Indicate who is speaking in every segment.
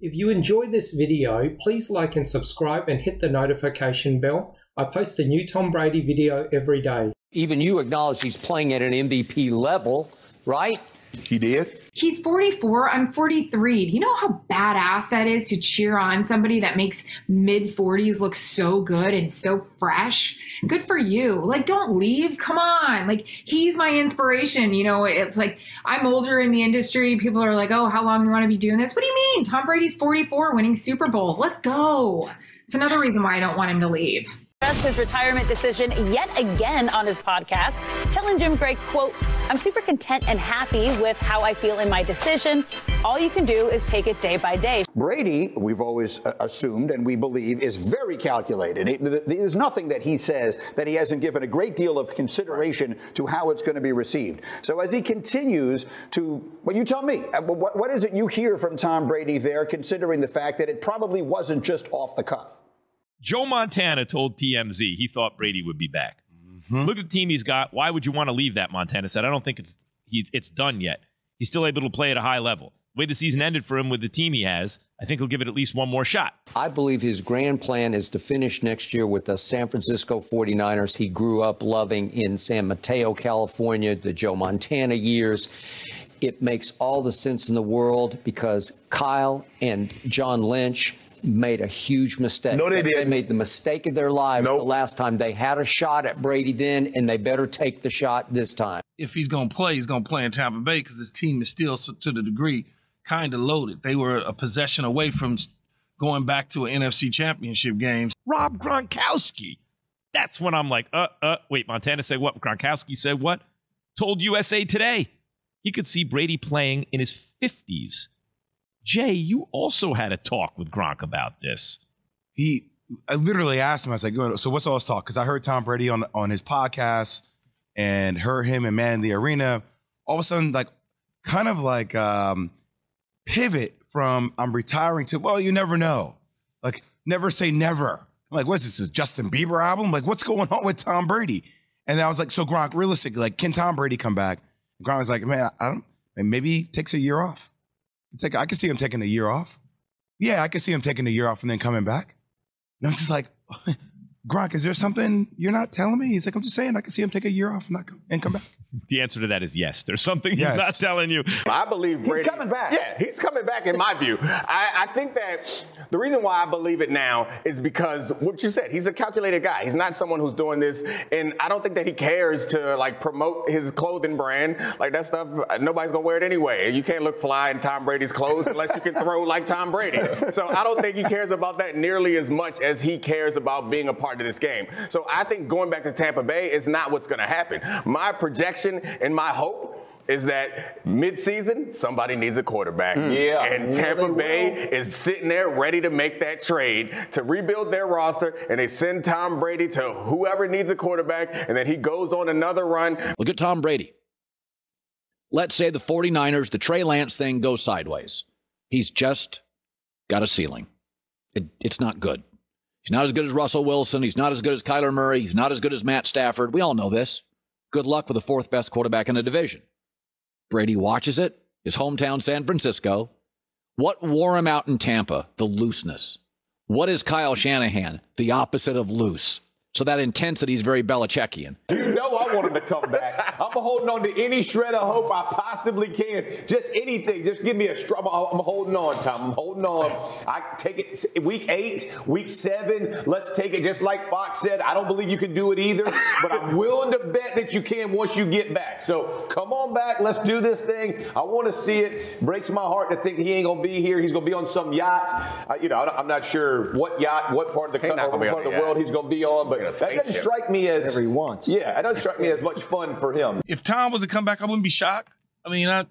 Speaker 1: If you enjoyed this video, please like and subscribe and hit the notification bell. I post a new Tom Brady video every day.
Speaker 2: Even you acknowledge he's playing at an MVP level, right?
Speaker 3: He did?
Speaker 4: He's 44. I'm 43. Do you know how badass that is to cheer on somebody that makes mid-40s look so good and so fresh? Good for you. Like, don't leave. Come on. Like, he's my inspiration. You know, it's like, I'm older in the industry. People are like, oh, how long do you want to be doing this? What do you mean? Tom Brady's 44 winning Super Bowls. Let's go. It's another reason why I don't want him to leave.
Speaker 5: His retirement decision yet again on his podcast, telling Jim Gray, quote, I'm super content and happy with how I feel in my decision. All you can do is take it day by day.
Speaker 6: Brady, we've always assumed and we believe, is very calculated. There's nothing that he says that he hasn't given a great deal of consideration to how it's going to be received. So as he continues to, well, you tell me, what is it you hear from Tom Brady there, considering the fact that it probably wasn't just off the cuff?
Speaker 7: Joe Montana told TMZ he thought Brady would be back. Look at the team he's got. Why would you want to leave that? Montana said, I don't think it's done yet. He's still able to play at a high level. The way the season ended for him with the team he has, I think he'll give it at least one more shot.
Speaker 2: I believe his grand plan is to finish next year with the San Francisco 49ers he grew up loving in San Mateo, California, the Joe Montana years. It makes all the sense in the world because Kyle and John Lynch made a huge mistake.
Speaker 3: No, they didn't.
Speaker 2: They made the mistake of their lives
Speaker 3: Nope.
Speaker 2: the last time. They had a shot at Brady then, and they better take the shot this time.
Speaker 8: If he's going to play, he's going to play in Tampa Bay because his team is still, to the degree, kind of loaded. They were a possession away from going back to an NFC championship game.
Speaker 7: Rob Gronkowski. That's when I'm like, wait, Montana said what? Gronkowski said what? Told USA Today he could see Brady playing in his 50s. Jay, you also had a talk with Gronk about this.
Speaker 3: I literally asked him, I was like, so what's all this talk? Because I heard Tom Brady on his podcast and heard him and Man in the Arena. All of a sudden, pivot from I'm retiring to, well, you never know. Like, never say never. I'm like, what's this, a Justin Bieber album? Like, what's going on with Tom Brady? And I was like, so Gronk, realistically, like, can Tom Brady come back? And Gronk was like, man, maybe he takes a year off. I can see him taking a year off. Yeah, I can see him taking a year off and then coming back. And I'm just like, Gronk, is there something you're not telling me? He's like, I'm just saying I can see him take a year off and come back.
Speaker 7: The answer to that is yes. There's something he's not telling you.
Speaker 9: I believe Brady.
Speaker 6: He's coming back.
Speaker 9: Yeah, he's coming back in my view. I think that the reason why I believe it now is because what you said, he's a calculated guy. He's not someone who's doing this, and I don't think that he cares to like promote his clothing brand. Like that stuff, nobody's gonna wear it anyway. You can't look fly in Tom Brady's clothes unless you can throw like Tom Brady. So I don't think he cares about that nearly as much as he cares about being a part of this game. So I think going back to Tampa Bay is not what's gonna happen. My projection and my hope is that mid-season, somebody needs a quarterback.
Speaker 6: Yeah.
Speaker 9: And Tampa Bay is sitting there ready to make that trade to rebuild their roster, and they send Tom Brady to whoever needs a quarterback, and then he goes on another run.
Speaker 10: Look at Tom Brady. Let's say the 49ers, the Trey Lance thing goes sideways. He's just got a ceiling. It's not good. He's not as good as Russell Wilson. He's not as good as Kyler Murray. He's not as good as Matt Stafford. We all know this. Good luck with the fourth best quarterback in the division. Brady watches it, his hometown San Francisco. What wore him out in Tampa? The looseness. What is Kyle Shanahan? The opposite of loose. So that intensity is very Belichickian.
Speaker 11: You know I want him to come back. I'm holding on to any shred of hope I possibly can. Just anything. Just give me a straw. I'm holding on, Tom. I'm holding on. I take it week 8, week 7. Let's take it just like Fox said. I don't believe you can do it either, but I'm willing to bet that you can once you get back. So come on back. Let's do this thing. I want to see it. Breaks my heart to think he ain't going to be here. He's going to be on some yacht. I'm not sure what yacht, what part of the world he's going to be on, but that doesn't strike me as
Speaker 6: Whatever he wants.
Speaker 11: Yeah, that doesn't strike me as much fun for him.
Speaker 8: If Tom was to come back, I wouldn't be shocked. I mean,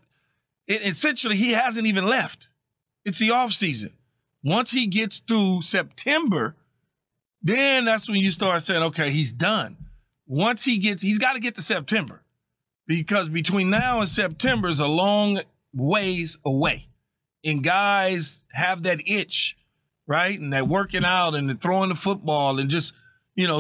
Speaker 8: essentially, he hasn't even left. It's the offseason. Once he gets through September, then that's when you start saying, okay, he's done. Once he's got to get to September, because between now and September is a long ways away. And guys have that itch, right? And that working out and the throwing the football and just,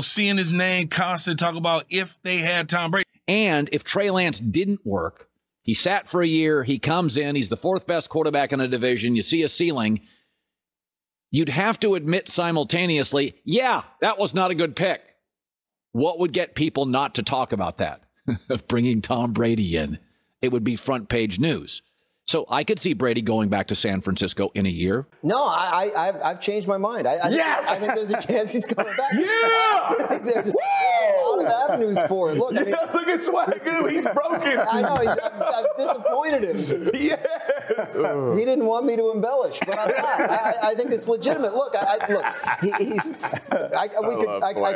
Speaker 8: seeing his name constantly talk about if they had Tom Brady.
Speaker 10: And if Trey Lance didn't work, he sat for a year, he comes in, he's the fourth best quarterback in the division, you see a ceiling, you'd have to admit simultaneously, yeah, that was not a good pick. What would get people not to talk about that? Bringing Tom Brady in. It would be front page news. So I could see Brady going back to San Francisco in a year.
Speaker 12: No, I've changed my mind. I think there's a chance he's coming back.
Speaker 11: Yeah!
Speaker 12: I think there's a lot of avenues for it. Look, I mean,
Speaker 11: look at Swagoo. He's broken.
Speaker 12: I know. I've disappointed him.
Speaker 11: Yes.
Speaker 12: He didn't want me to embellish, but I'm not. I think it's legitimate. Look, I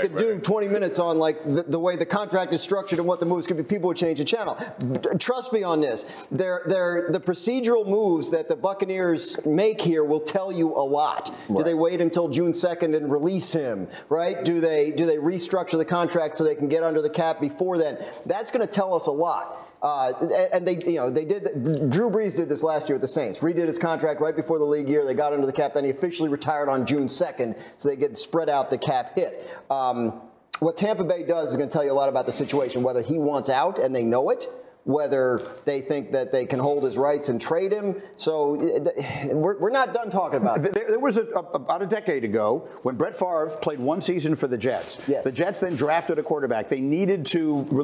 Speaker 12: could do 20 minutes on like the way the contract is structured and what the moves could be. People would change the channel. Trust me on this. The procedural moves that the Buccaneers make here will tell you a lot. Right. Do they wait until June 2nd and release him, right? Do they restructure the contract so they can get under the cap before then? That's going to tell us a lot. And they did. Drew Brees did this last year with the Saints. Redid his contract right before the league year. They got under the cap. Then he officially retired on June 2nd, so they get spread out the cap hit. What Tampa Bay does is going to tell you a lot about the situation, whether he wants out and they know it, whether they think that they can hold his rights and trade him. So we're not done talking about it.
Speaker 6: There was about a decade ago when Brett Favre played one season for the Jets. Yes. The Jets then drafted a quarterback. They needed Favre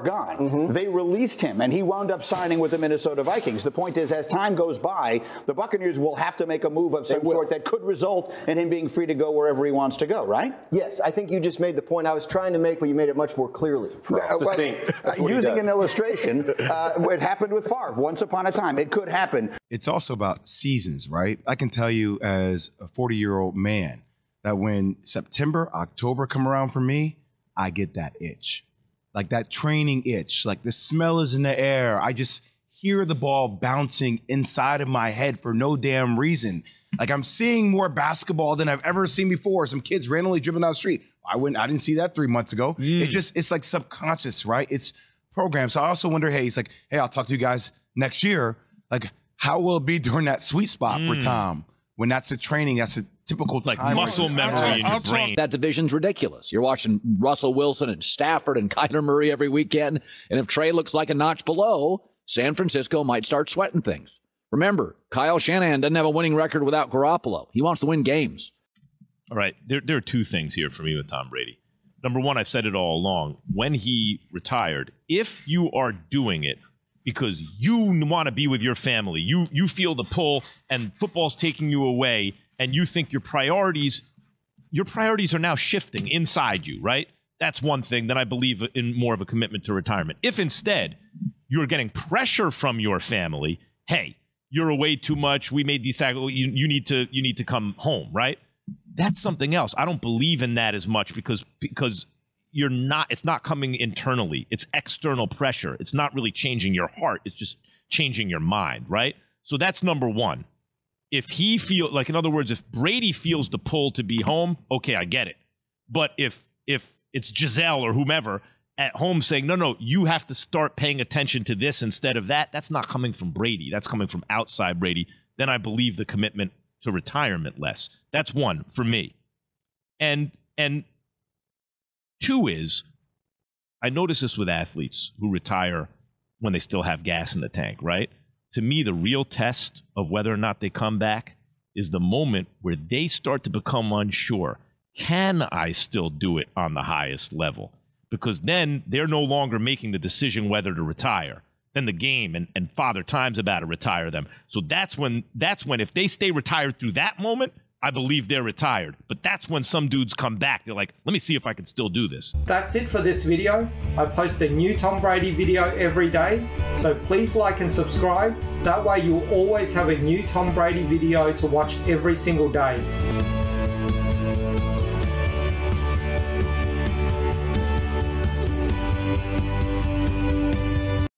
Speaker 6: gone. Mm-hmm. They released him, and he wound up signing with the Minnesota Vikings. The point is, as time goes by, the Buccaneers will have to make a move of some sort that could result in him being free to go wherever he wants to go, right?
Speaker 12: Yes, I think you just made the point I was trying to make, but you made it much more clearly.
Speaker 6: Using an illustration, it happened with Favre once upon a time. It could happen.
Speaker 3: It's also about seasons, right? I can tell you as a 40-year-old man that when September, October come around for me, I get that itch. Like that training itch. Like the smell is in the air. I just hear the ball bouncing inside of my head for no damn reason. Like I'm seeing more basketball than I've ever seen before. Some kids randomly dribbling down the street. I didn't see that 3 months ago. It's like subconscious, right? It's program. So I also wonder, he's like, hey, I'll talk to you guys next year. Like, how will it be during that sweet spot for Tom when that's a training, that's a typical
Speaker 7: like
Speaker 3: time
Speaker 7: muscle memory in your brain.
Speaker 10: That division's ridiculous. You're watching Russell Wilson and Stafford and Kyler Murray every weekend. And if Trey looks like a notch below, San Francisco might start sweating things. Remember, Kyle Shanahan doesn't have a winning record without Garoppolo. He wants to win games.
Speaker 7: All right. There are two things here for me with Tom Brady. Number one, I've said it all along. When he retired, if you are doing it because you want to be with your family, you feel the pull and football's taking you away and you think your priorities are now shifting inside you, right? That's one thing. Then I believe in more of a commitment to retirement. If instead you're getting pressure from your family, hey, you're away too much. We made these you need to come home, right? That's something else. I don't believe in that as much because it's not coming internally. It's external pressure. It's not really changing your heart. It's just changing your mind, right? So that's number one. If he in other words, if Brady feels the pull to be home, okay, I get it. But if it's Giselle or whomever at home saying, no, you have to start paying attention to this instead of that, that's not coming from Brady. That's coming from outside Brady. Then I believe the commitment to retirement less. That's one for me. And two is, I notice this with athletes who retire when they still have gas in the tank, right? To me, the real test of whether or not they come back is the moment where they start to become unsure. Can I still do it on the highest level? Because then they're no longer making the decision whether to retire. Then the game and Father Time's about to retire them. So that's when if they stay retired through that moment, I believe they're retired. But that's when some dudes come back. They're like, let me see if I can still do this.
Speaker 1: That's it for this video. I post a new Tom Brady video every day, so please like and subscribe. That way you'll always have a new Tom Brady video to watch every single day.